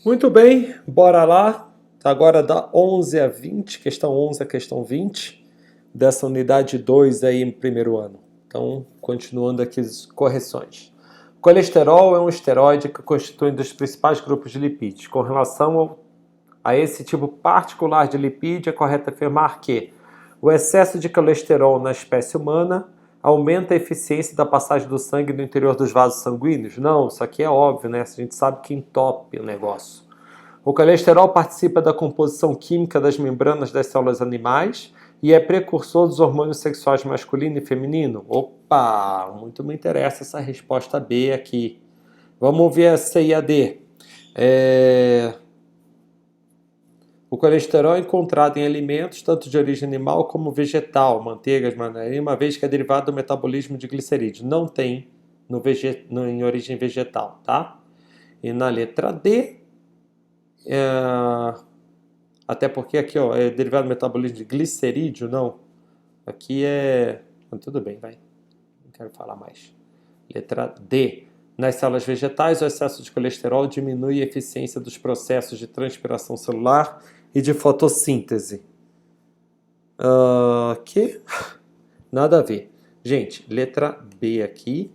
Muito bem, bora lá. Agora da 11 a 20, questão 11 a questão 20, dessa unidade 2 aí no primeiro ano. Então, continuando aqui as correções. Colesterol é um esteroide que constitui um dos principais grupos de lipídios. Com relação a esse tipo particular de lipídio, é correto afirmar que o excesso de colesterol na espécie humana aumenta a eficiência da passagem do sangue no interior dos vasos sanguíneos? Não, isso aqui é óbvio, né? A gente sabe que entope o negócio. O colesterol participa da composição química das membranas das células animais e é precursor dos hormônios sexuais masculino e feminino? Opa, muito me interessa essa resposta B aqui. Vamos ver a C e a D. O colesterol é encontrado em alimentos, tanto de origem animal como vegetal, manteigas, margarina, uma vez que é derivado do metabolismo de glicerídeo. Não tem em origem vegetal, tá? E na letra D, até porque aqui ó, é derivado do metabolismo de glicerídeo, não. Aqui é... Tudo bem, vai. Não quero falar mais. Letra D. Nas células vegetais, o excesso de colesterol diminui a eficiência dos processos de transpiração celular e de fotossíntese. Que? Nada a ver. Gente, letra B aqui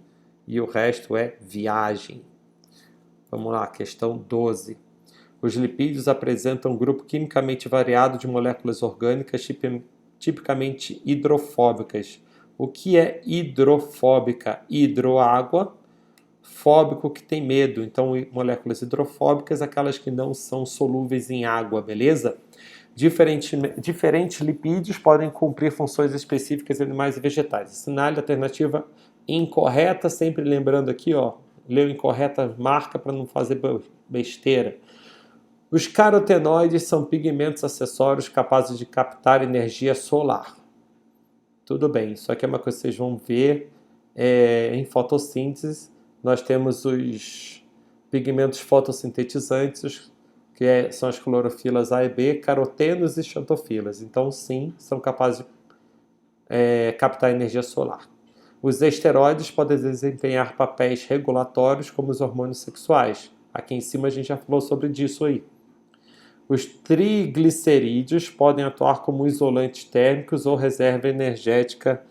e o resto é viagem. Vamos lá, questão 12. Os lipídios apresentam um grupo quimicamente variado de moléculas orgânicas tipicamente hidrofóbicas. O que é hidrofóbica? Hidroágua, fóbico que tem medo. Então, moléculas hidrofóbicas, aquelas que não são solúveis em água, beleza? Diferentes lipídios podem cumprir funções específicas em animais e vegetais. Assinale a alternativa incorreta, sempre lembrando aqui, ó, leu incorreta, marca para não fazer besteira. Os carotenoides são pigmentos acessórios capazes de captar energia solar. Tudo bem, isso aqui é uma coisa que vocês vão ver em fotossíntese. Nós temos os pigmentos fotossintetizantes, que são as clorofilas A e B, carotenos e xantofilas. Então, sim, são capazes de captar energia solar. Os esteroides podem desempenhar papéis regulatórios como os hormônios sexuais. Aqui em cima a gente já falou sobre disso aí. Os triglicerídeos podem atuar como isolantes térmicos ou reserva energética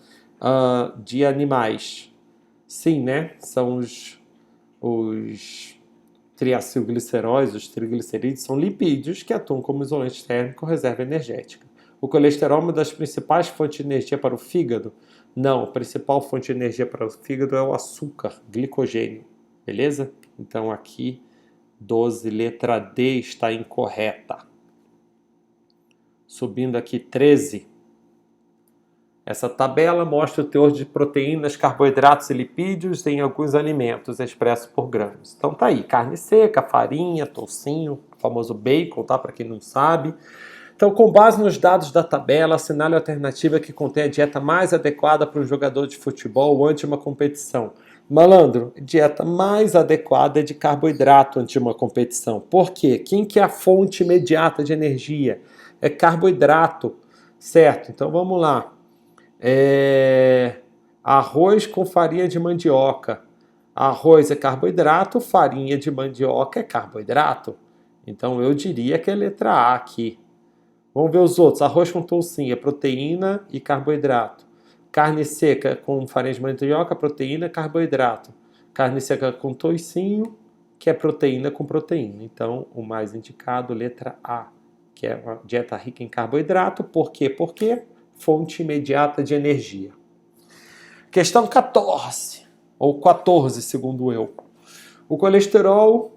de animais. Sim, né? São os triacilgliceróis, os triglicerídeos, são lipídios que atuam como isolante térmico ou reserva energética. O colesterol é uma das principais fontes de energia para o fígado? Não, a principal fonte de energia para o fígado é o açúcar, glicogênio. Beleza? Então aqui 12, letra D está incorreta. Subindo aqui 13. Essa tabela mostra o teor de proteínas, carboidratos e lipídios em alguns alimentos expressos por gramas. Então tá aí, carne seca, farinha, toucinho, o famoso bacon, tá? Para quem não sabe. Então, com base nos dados da tabela, assinale a alternativa que contém a dieta mais adequada para um jogador de futebol ante uma competição. Malandro, dieta mais adequada é de carboidrato ante uma competição. Por quê? Quem que é a fonte imediata de energia? É carboidrato, certo? Então vamos lá. Arroz com farinha de mandioca. Arroz é carboidrato, farinha de mandioca é carboidrato. Então eu diria que é letra A aqui. Vamos ver os outros. Arroz com toucinho é proteína e carboidrato. Carne seca com farinha de mandioca, proteína e carboidrato. Carne seca com toucinho, que é proteína com proteína. Então, o mais indicado, letra A, que é uma dieta rica em carboidrato. Por quê? Porque fonte imediata de energia. Questão 14, ou 14, segundo eu. O colesterol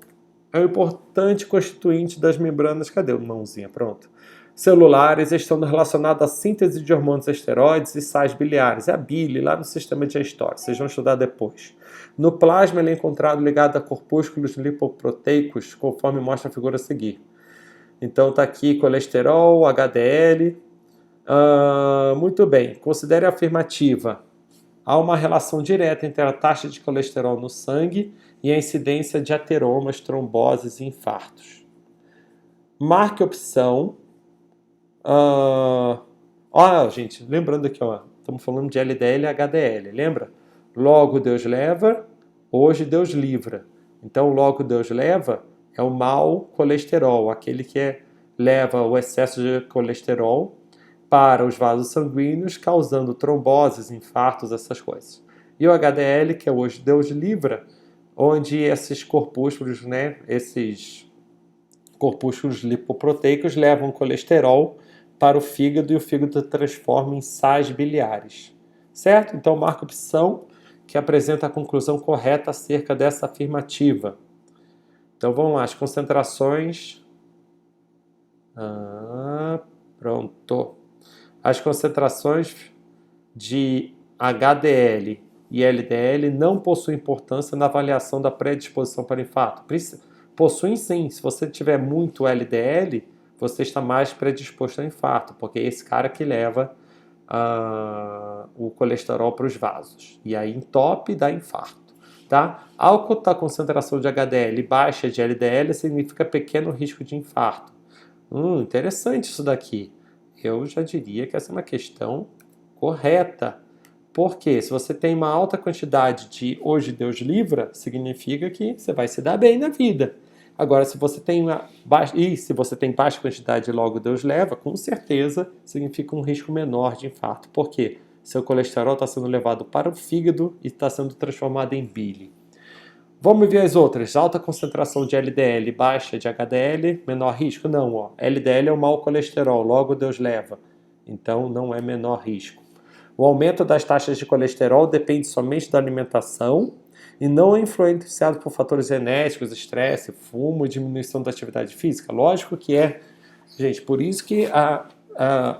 é um importante constituinte das membranas. Cadê a mãozinha? Pronto. Celulares estão relacionados à síntese de hormônios esteroides e sais biliares. É a bile, lá no sistema digestório. Vocês vão estudar depois. No plasma, ele é encontrado ligado a corpúsculos lipoproteicos, conforme mostra a figura a seguir. Então, está aqui colesterol, HDL. Muito bem. Considere a afirmativa. Há uma relação direta entre a taxa de colesterol no sangue e a incidência de ateromas, tromboses e infartos. Marque a opção. Gente, lembrando aqui, ó, estamos falando de LDL e HDL, lembra? Logo Deus leva, hoje Deus livra. Então, logo Deus leva, é o mau colesterol, aquele que leva o excesso de colesterol para os vasos sanguíneos, causando tromboses, infartos, essas coisas. E o HDL, que é hoje Deus livra, onde esses corpúsculos, né, esses corpúsculos lipoproteicos levam colesterol para o fígado e o fígado transforma em sais biliares. Certo? Então marca a opção que apresenta a conclusão correta acerca dessa afirmativa. Então vamos lá, as concentrações. Pronto. As concentrações de HDL e LDL não possuem importância na avaliação da predisposição para infarto. Possuem sim. Se você tiver muito LDL, você está mais predisposto a infarto, porque é esse cara que leva o colesterol para os vasos. E aí entope e dá infarto. Tá? Ao a concentração de HDL baixa de LDL, significa pequeno risco de infarto. Interessante isso daqui. Eu já diria que essa é uma questão correta. Porque se você tem uma alta quantidade de hoje Deus livra, significa que você vai se dar bem na vida. Agora, se você tem baixa quantidade e logo Deus leva, com certeza significa um risco menor de infarto. Por quê? Seu colesterol está sendo levado para o fígado e está sendo transformado em bile. Vamos ver as outras. Alta concentração de LDL, baixa de HDL, menor risco? Não, ó. LDL é o mau colesterol, logo Deus leva. Então não é menor risco. O aumento das taxas de colesterol depende somente da alimentação e não é influenciado por fatores genéticos, estresse, fumo, diminuição da atividade física. Lógico que é, gente, por isso que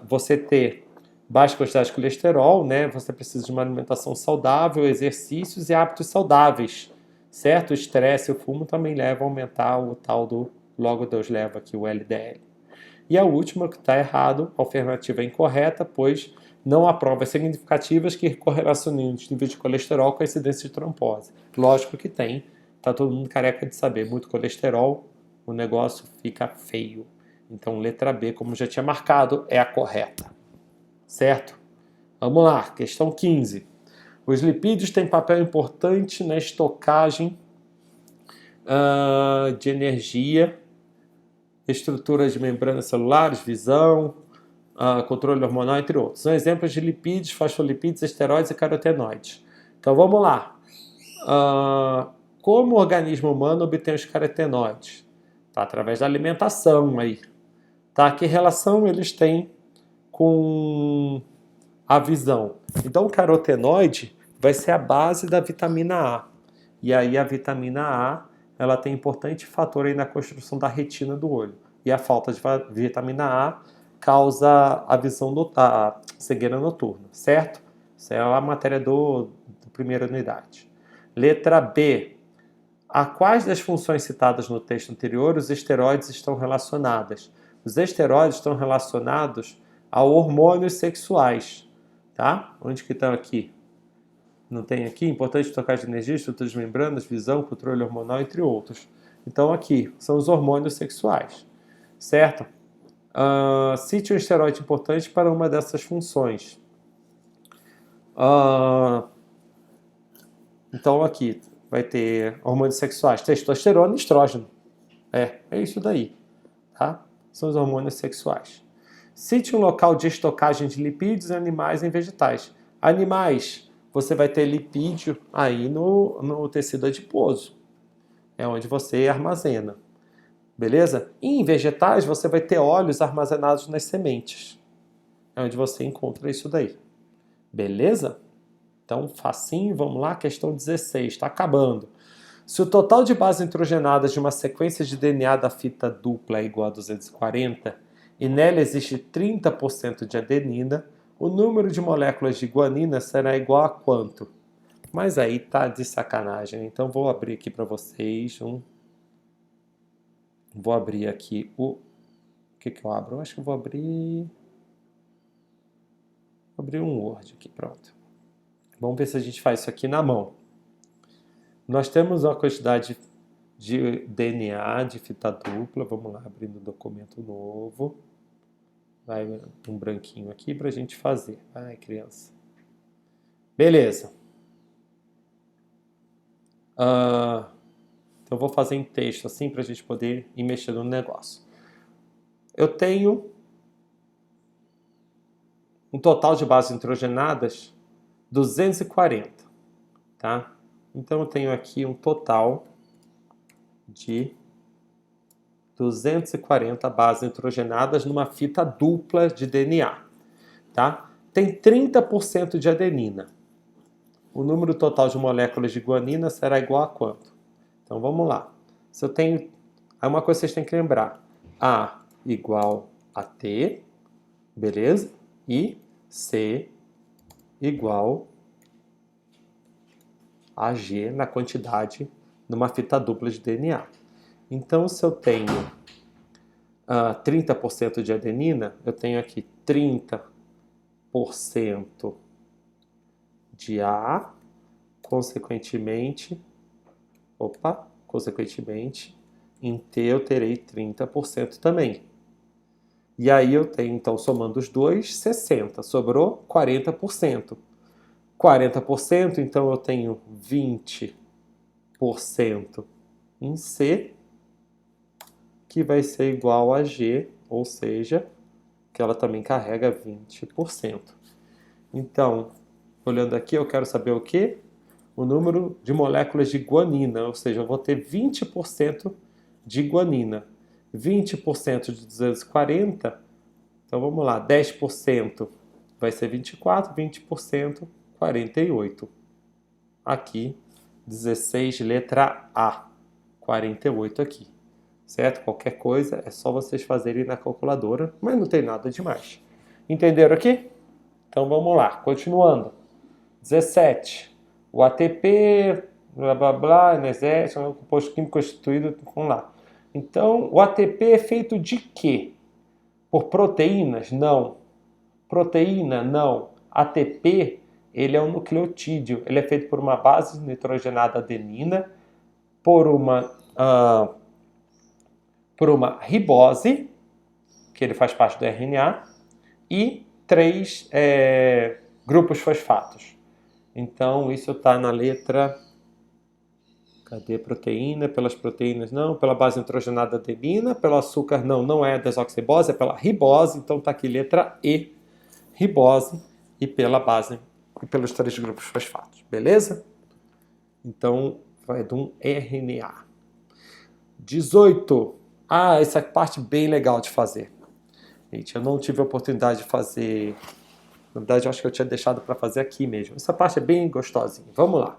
você ter baixa quantidade de colesterol, né, você precisa de uma alimentação saudável, exercícios e hábitos saudáveis, certo? O estresse e o fumo também levam a aumentar o tal do, logo Deus leva aqui, o LDL. E a última, que está errado, a alternativa é incorreta, pois não há provas significativas que correlacionem os níveis de colesterol com a incidência de trombose. Lógico que tem, está todo mundo careca de saber, muito colesterol, o negócio fica feio. Então, letra B, como já tinha marcado, é a correta. Certo? Vamos lá, questão 15. Os lipídios têm papel importante na estocagem de energia, estruturas de membranas celulares, visão, controle hormonal, entre outros. São exemplos de lipídios, fosfolipídios, esteroides e carotenoides. Então vamos lá. Como o organismo humano obtém os carotenoides? Tá, através da alimentação aí. Tá, que relação eles têm com a visão? Então o carotenoide vai ser a base da vitamina A. E aí a vitamina A, ela tem importante fator aí na construção da retina do olho. E a falta de vitamina A causa a cegueira noturna, certo? Isso é a matéria do primeira unidade. Letra B. A quais das funções citadas no texto anterior os esteroides estão relacionadas? Os esteroides estão relacionados a hormônios sexuais, tá? Onde que estão aqui? Não tem aqui? Importante tocar de energia, estruturas de membranas, visão, controle hormonal, entre outros. Então aqui são os hormônios sexuais, certo? Cite um esteroide importante para uma dessas funções. Então aqui vai ter hormônios sexuais, testosterona e estrógeno. É isso daí, tá? São os hormônios sexuais. Cite um local de estocagem de lipídios em animais e em vegetais. Animais, você vai ter lipídio aí no tecido adiposo. É onde você armazena. Beleza? E em vegetais, você vai ter óleos armazenados nas sementes. É onde você encontra isso daí. Beleza? Então, facinho, vamos lá, questão 16, está acabando. Se o total de bases nitrogenadas de uma sequência de DNA da fita dupla é igual a 240 e nela existe 30% de adenina, o número de moléculas de guanina será igual a quanto? Mas aí tá de sacanagem. Então vou abrir aqui para vocês Vou abrir aqui o que eu abro? Eu acho que eu vou abrir um Word aqui, pronto. Vamos ver se a gente faz isso aqui na mão. Nós temos uma quantidade de DNA de fita dupla. Vamos lá, abrindo um documento novo. Vai um branquinho aqui para a gente fazer. Vai, criança. Beleza. Eu vou fazer em texto assim para a gente poder ir mexendo no negócio. Eu tenho um total de bases nitrogenadas 240, tá? Então eu tenho aqui um total de 240 bases nitrogenadas numa fita dupla de DNA, tá? Tem 30% de adenina. O número total de moléculas de guanina será igual a quanto? Então vamos lá. Se eu tenho... Aí uma coisa que vocês têm que lembrar. A igual a T, beleza? E C igual a G na quantidade numa fita dupla de DNA. Então, se eu tenho 30% de adenina, eu tenho aqui 30% de A, consequentemente, em T eu terei 30% também. E aí eu tenho, então, somando os dois, 60%. Sobrou 40%. 40%, então eu tenho 20% em C, que vai ser igual a G, ou seja, que ela também carrega 20%. Então, olhando aqui, eu quero saber o quê? O número de moléculas de guanina, ou seja, eu vou ter 20% de guanina. 20% de 240, então vamos lá, 10% vai ser 24, 20%, 48. Aqui, 16, letra A, 48 aqui. Certo? Qualquer coisa é só vocês fazerem na calculadora, mas não tem nada demais. Entenderam aqui? Então vamos lá, continuando. 17. O ATP, blá blá blá, energético, é um composto químico constituído, vamos lá. Então, o ATP é feito de quê? Por proteínas? Não. Proteína? Não. ATP, ele é um nucleotídeo, ele é feito por uma base nitrogenada adenina, por uma ribose, que ele faz parte do RNA, e 3 grupos fosfatos. Então, isso está na letra... Cadê proteína? Pelas proteínas não, pela base nitrogenada adenina, pelo açúcar não é desoxirribose, é pela ribose, então está aqui letra E, ribose, e pela base, e pelos 3 grupos fosfatos, beleza? Então, vai de um RNA. 18. Essa parte bem legal de fazer. Gente, eu não tive a oportunidade de fazer... Na verdade, eu acho que eu tinha deixado para fazer aqui mesmo. Essa parte é bem gostosinha. Vamos lá.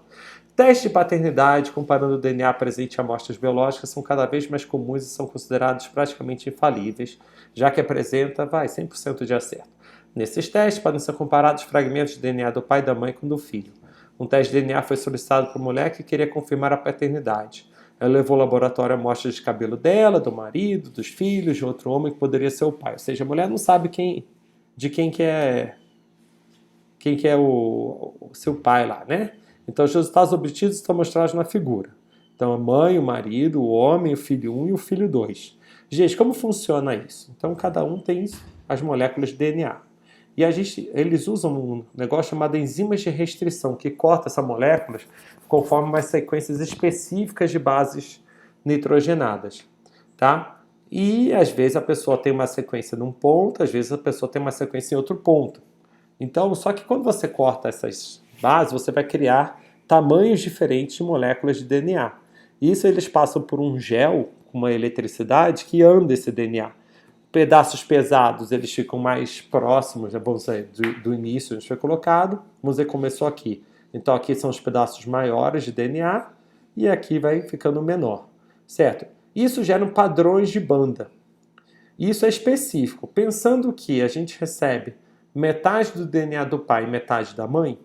Testes de paternidade comparando o DNA presente em amostras biológicas são cada vez mais comuns e são considerados praticamente infalíveis, já que apresenta 100% de acerto. Nesses testes podem ser comparados fragmentos de DNA do pai e da mãe com do filho. Um teste de DNA foi solicitado para uma mulher que queria confirmar a paternidade. Ela levou ao laboratório amostras de cabelo dela, do marido, dos filhos, de outro homem que poderia ser o pai. Ou seja, a mulher não sabe de quem que é o seu pai lá, né? Então, os resultados obtidos estão mostrados na figura. Então, a mãe, o marido, o homem, o filho 1 e o filho 2. Gente, como funciona isso? Então, cada um tem as moléculas de DNA. E eles usam um negócio chamado enzimas de restrição, que corta essas moléculas conforme umas sequências específicas de bases nitrogenadas, tá? E, às vezes, a pessoa tem uma sequência num ponto, às vezes a pessoa tem uma sequência em outro ponto. Então, só que quando você corta essas bases, você vai criar tamanhos diferentes de moléculas de DNA. Isso eles passam por um gel com uma eletricidade que anda esse DNA. Pedaços pesados, eles ficam mais próximos, vamos dizer, do início onde foi colocado. Vamos dizer, começou aqui. Então, aqui são os pedaços maiores de DNA e aqui vai ficando menor, certo? Isso gera padrões de banda. Isso é específico. Pensando que a gente recebe metade do DNA do pai e metade da mãe,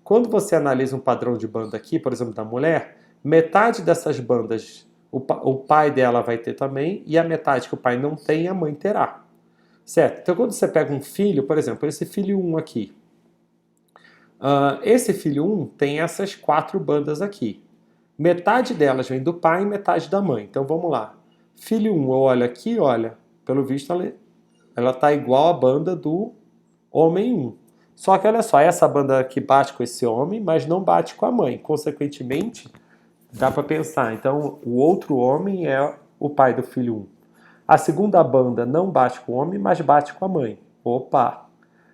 quando você analisa um padrão de banda aqui, por exemplo, da mulher, metade dessas bandas o pai dela vai ter também, e a metade que o pai não tem, a mãe terá. Certo? Então, quando você pega um filho, por exemplo, esse filho 1 aqui, esse filho 1 tem essas 4 bandas aqui. Metade delas vem do pai e metade da mãe. Então, vamos lá. Filho 1, eu olho aqui, olha, pelo visto ela está igual à banda do homem 1. Só que olha só, essa banda aqui bate com esse homem, mas não bate com a mãe. Consequentemente, Dá para pensar. Então, o outro homem é o pai do filho 1. A segunda banda não bate com o homem, mas bate com a mãe. Opa!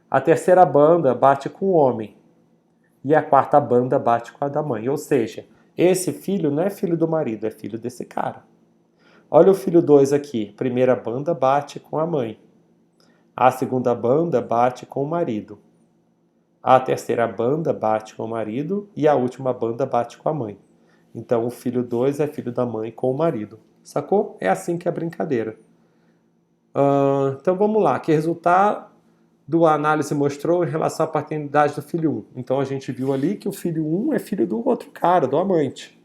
A terceira banda bate com o homem. E a quarta banda bate com a da mãe. Ou seja, esse filho não é filho do marido, é filho desse cara. Olha o filho 2 aqui. A primeira banda bate com a mãe. A segunda banda bate com o marido. A terceira banda bate com o marido. E a última banda bate com a mãe. Então, o filho 2 é filho da mãe com o marido. Sacou? É assim que é a brincadeira. Então, vamos lá. Que resultado a análise mostrou em relação à paternidade do filho 1? Então, a gente viu ali que o filho 1 é filho do outro cara, do amante.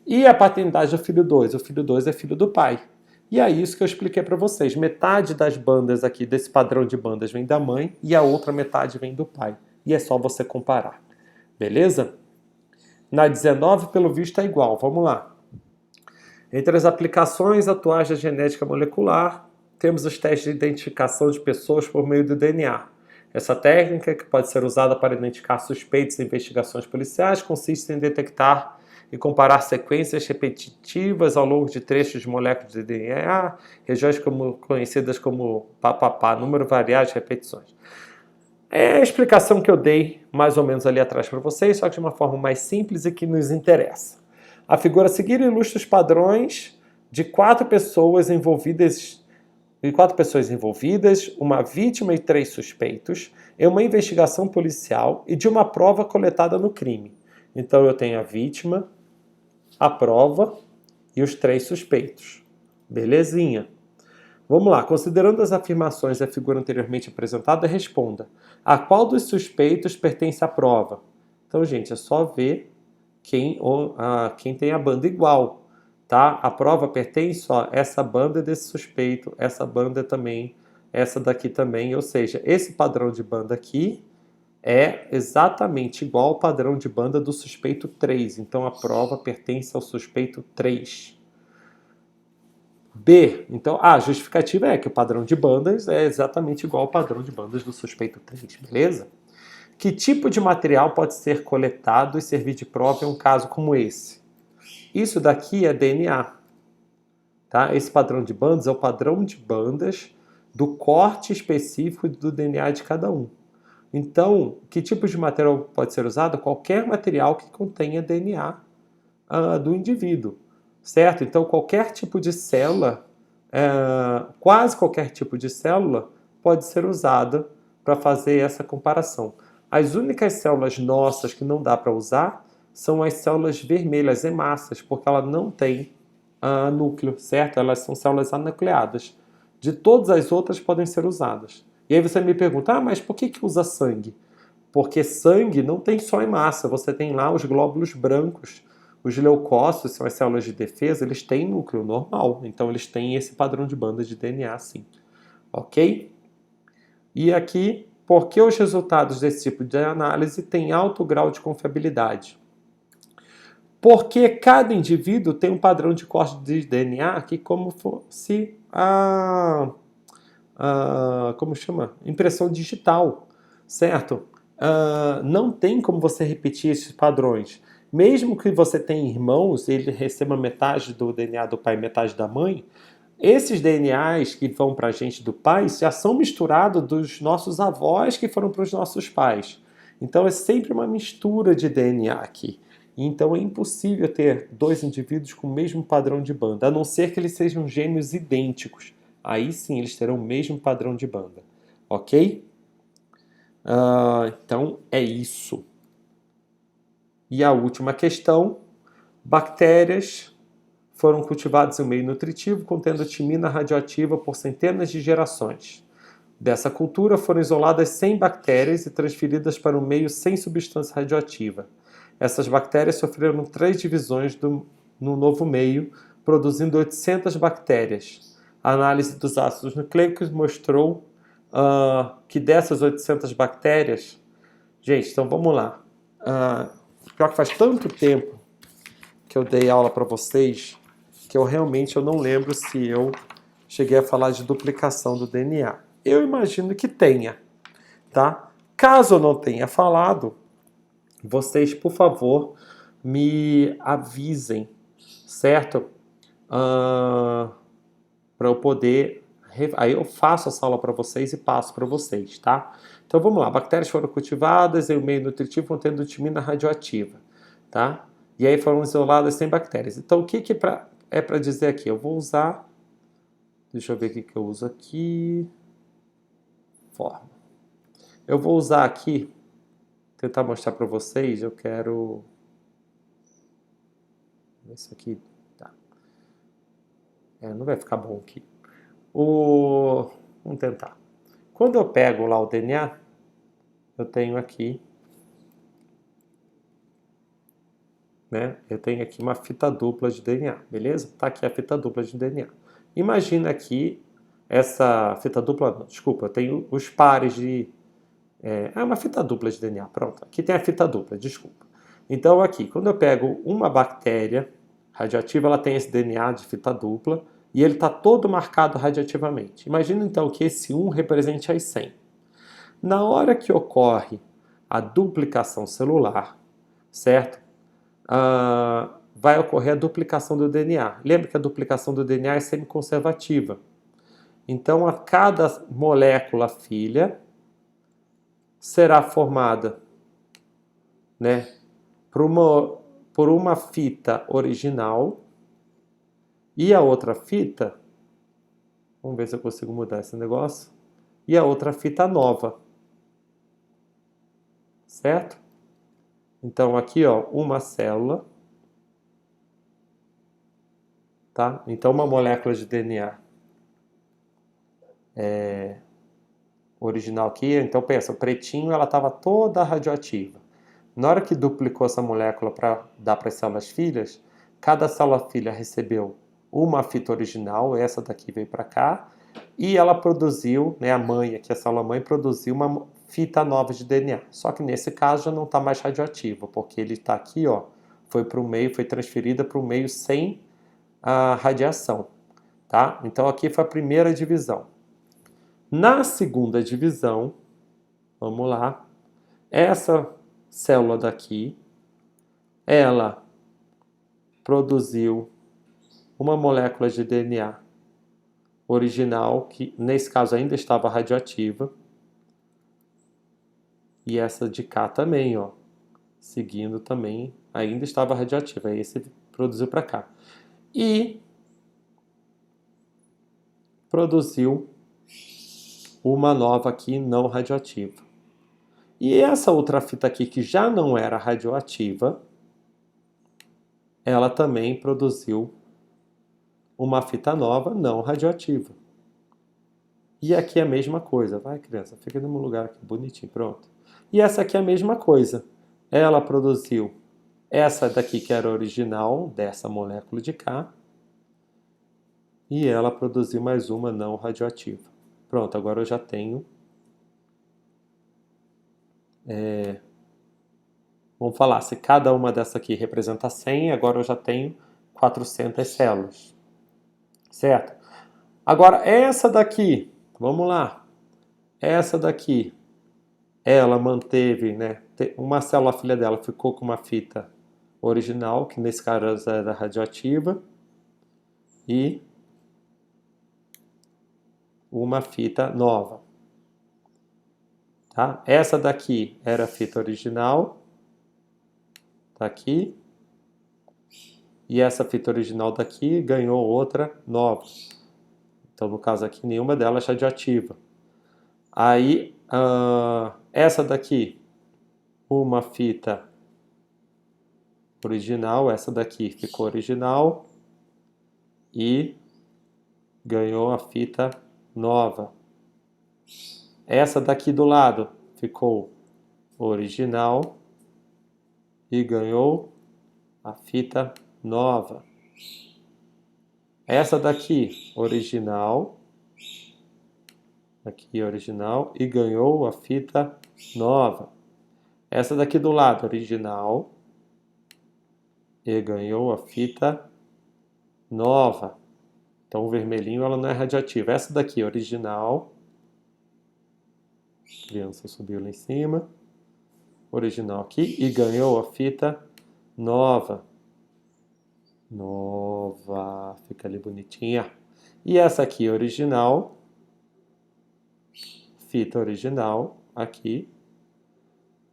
E a paternidade do filho 2? O filho 2 é filho do pai. E é isso que eu expliquei para vocês. Metade das bandas aqui, desse padrão de bandas, vem da mãe e a outra metade vem do pai. E é só você comparar. Beleza? Na 19, pelo visto, é igual. Vamos lá. Entre as aplicações atuais da genética molecular, temos os testes de identificação de pessoas por meio do DNA. Essa técnica, que pode ser usada para identificar suspeitos em investigações policiais, consiste em detectar e comparar sequências repetitivas ao longo de trechos de moléculas de DNA, regiões conhecidas como papapá, número variado de repetições. É a explicação que eu dei mais ou menos ali atrás para vocês, só que de uma forma mais simples e que nos interessa. A figura a seguir ilustra os padrões de quatro pessoas envolvidas, uma vítima e 3 suspeitos, em uma investigação policial e de uma prova coletada no crime. Então eu tenho a vítima, a prova e os 3 suspeitos. Belezinha. Vamos lá, considerando as afirmações da figura anteriormente apresentada, responda. A qual dos suspeitos pertence à prova? Então, gente, é só ver quem tem a banda igual, tá? A prova pertence, ó, essa banda desse suspeito, essa banda também, essa daqui também, ou seja, esse padrão de banda aqui é exatamente igual ao padrão de banda do suspeito 3, então a prova pertence ao suspeito 3. B, então a justificativa é que o padrão de bandas é exatamente igual ao padrão de bandas do suspeito 3, beleza? Que tipo de material pode ser coletado e servir de prova em um caso como esse? Isso daqui é DNA. Tá? Esse padrão de bandas é o padrão de bandas do corte específico do DNA de cada um. Então, que tipo de material pode ser usado? Qualquer material que contenha DNA do indivíduo. Certo? Então, qualquer tipo de célula, quase qualquer tipo de célula, pode ser usada para fazer essa comparação. As únicas células nossas que não dá para usar são as células vermelhas, hemácias, porque ela não tem núcleo, certo? Elas são células anucleadas. De todas as outras podem ser usadas. E aí você me pergunta, mas por que usa sangue? Porque sangue não tem só hemácia, você tem lá os glóbulos brancos. Os leucócitos, são as células de defesa, eles têm núcleo normal, então eles têm esse padrão de banda de DNA sim. Ok? E aqui, por que os resultados desse tipo de análise têm alto grau de confiabilidade? Porque cada indivíduo tem um padrão de corte de DNA que como fosse como chama? Impressão digital, certo? Não tem como você repetir esses padrões. Mesmo que você tenha irmãos e ele receba metade do DNA do pai e metade da mãe, esses DNAs que vão para a gente do pai já são misturados dos nossos avós que foram para os nossos pais. Então é sempre uma mistura de DNA aqui. Então é impossível ter 2 indivíduos com o mesmo padrão de banda, a não ser que eles sejam gêmeos idênticos. Aí sim eles terão o mesmo padrão de banda. Ok? Então é isso. E a última questão: bactérias foram cultivadas em um meio nutritivo contendo timina radioativa por centenas de gerações. Dessa cultura foram isoladas 100 bactérias e transferidas para um meio sem substância radioativa. Essas bactérias sofreram 3 divisões no novo meio, produzindo 800 bactérias. A análise dos ácidos nucleicos mostrou que dessas 800 bactérias... Gente, então vamos lá. Pior que faz tanto tempo que eu dei aula para vocês que eu realmente não lembro se eu cheguei a falar de duplicação do DNA. Eu imagino que tenha, tá? Caso eu não tenha falado, vocês, por favor, me avisem, certo? Para eu poder... Aí eu faço essa aula para vocês e passo para vocês, tá? Então vamos lá. Bactérias foram cultivadas em um meio nutritivo contendo timina radioativa, tá? E aí foram isoladas sem bactérias. Então o que é para dizer aqui? Eu vou usar... Deixa eu ver o que eu uso aqui. Forma. Eu vou usar aqui, tentar mostrar para vocês, eu quero... Isso aqui, tá. Não vai ficar bom aqui. Vamos tentar. Quando eu pego lá o DNA, eu tenho aqui, né? Eu tenho aqui uma fita dupla de DNA, beleza? Tá aqui a fita dupla de DNA. Imagina aqui essa fita dupla, não, desculpa, eu tenho os pares de... uma fita dupla de DNA, pronto. Aqui tem a fita dupla, desculpa. Então aqui, quando eu pego uma bactéria radioativa, ela tem esse DNA de fita dupla e ele está todo marcado radioativamente. Imagina então que esse 1 represente as 100. Na hora que ocorre a duplicação celular, certo? Vai ocorrer a duplicação do DNA. Lembra que a duplicação do DNA é semiconservativa. Então, a cada molécula filha será formada, né, por uma fita original e a outra fita, vamos ver se eu consigo mudar esse negócio, e a outra fita nova, certo? Então aqui, ó, uma célula, tá? Então uma molécula de DNA original aqui, então pensa, o pretinho ela estava toda radioativa. Na hora que duplicou essa molécula para dar para as células filhas, cada célula filha recebeu uma fita original, essa daqui veio para cá, e ela produziu, né, a mãe aqui, a célula mãe, produziu uma fita nova de DNA. Só que nesse caso já não está mais radioativo, porque ele está aqui, ó, foi para o meio, foi transferida para o meio sem a radiação, tá? Então aqui foi a primeira divisão. Na segunda divisão, vamos lá, essa célula daqui, ela produziu uma molécula de DNA original, que nesse caso ainda estava radioativa, e essa de cá também, ó, seguindo também, ainda estava radioativa, aí esse produziu para cá. E produziu uma nova aqui não radioativa. E essa outra fita aqui, que já não era radioativa, ela também produziu uma fita nova não radioativa. E aqui é a mesma coisa. Vai, criança, fica no meu lugar aqui, bonitinho, pronto. E essa aqui é a mesma coisa. Ela produziu essa daqui que era original dessa molécula de cá. E ela produziu mais uma não radioativa. Pronto, agora eu já tenho... Vamos falar, se cada uma dessa aqui representa 100, agora eu já tenho 400 células. Certo? Agora, essa daqui, vamos lá. Essa daqui, ela manteve, né? Uma célula filha dela ficou com uma fita original, que nesse caso era radioativa, e uma fita nova. Tá? Essa daqui era a fita original, tá aqui. E essa fita original daqui ganhou outra nova. Então, no caso aqui, nenhuma delas é radioativa. Aí, essa daqui, uma fita original, essa daqui ficou original e ganhou a fita nova. Essa daqui do lado ficou original e ganhou a fita nova. Essa daqui, original, aqui original, e ganhou a fita nova. Essa daqui do lado, original, e ganhou a fita nova. Então o vermelhinho ela não é radioativa. Essa daqui, original, a criança subiu lá em cima, original aqui, e ganhou a fita nova, nova, fica ali bonitinha. E essa aqui, original, fita original, aqui,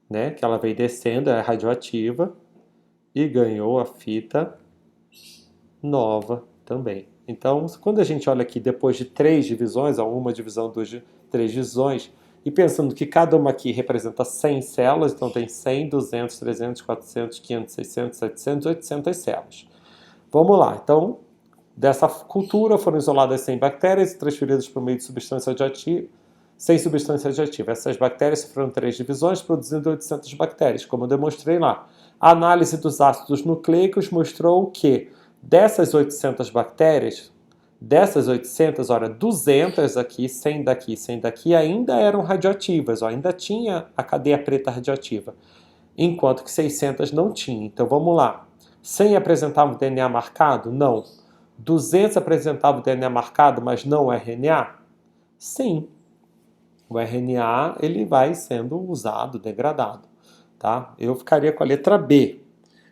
né, que ela veio descendo, é radioativa, e ganhou a fita nova também. Então, quando a gente olha aqui depois de 3 divisões, uma divisão, 2, 3 divisões, e pensando que cada uma aqui representa 100 células, então tem 100, 200, 300, 400, 500, 600, 700, 800 células. Vamos lá, então, dessa cultura foram isoladas 100 bactérias e transferidas por meio de substância radioativa, sem substância radioativa. Essas bactérias sofreram 3 divisões, produzindo 800 bactérias, como eu demonstrei lá. A análise dos ácidos nucleicos mostrou que dessas 800 bactérias, dessas 800, olha, 200 aqui, 100 daqui, 100 daqui, ainda eram radioativas, ó, ainda tinha a cadeia preta radioativa, enquanto que 600 não tinha. Então vamos lá. 100 apresentava o DNA marcado? Não. 200 apresentava o DNA marcado, mas não o RNA? Sim. O RNA ele vai sendo usado, degradado. Tá? Eu ficaria com a letra B,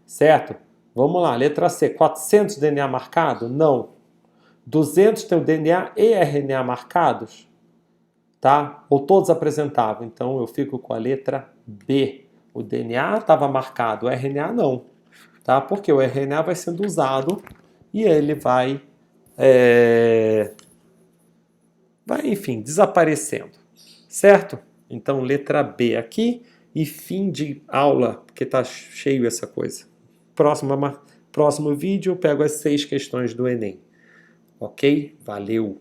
certo? Vamos lá, letra C. 400 DNA marcado? Não. 200 tem o DNA e RNA marcados? Tá? Ou todos apresentavam? Então eu fico com a letra B. O DNA estava marcado, o RNA não. Tá? Porque o RNA vai sendo usado e ele vai, enfim, desaparecendo. Certo? Então letra B aqui e fim de aula, porque tá cheio essa coisa. Próximo vídeo eu pego as 6 questões do Enem. Ok? Valeu!